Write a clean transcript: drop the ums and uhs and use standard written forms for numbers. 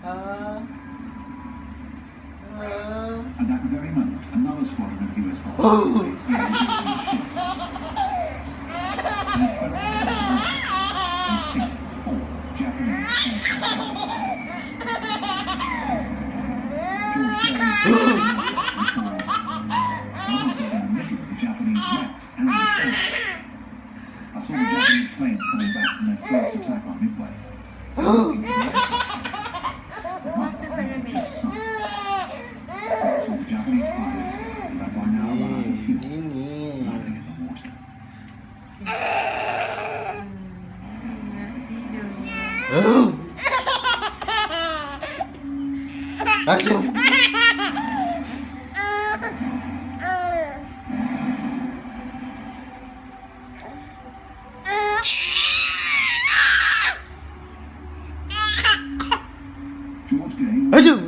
At that very moment, another squadron of US bombers being ships. And sink 4 Japanese aircraft. George Sherman recalls bombers in the middle of the Japanese wrecks and the south. I saw the Japanese planes coming back from their first attack on Midway. But my plane just sunk. So I saw the Japanese pilots, who had by now run out of fuel, landing in the water. Action. George Gay Action.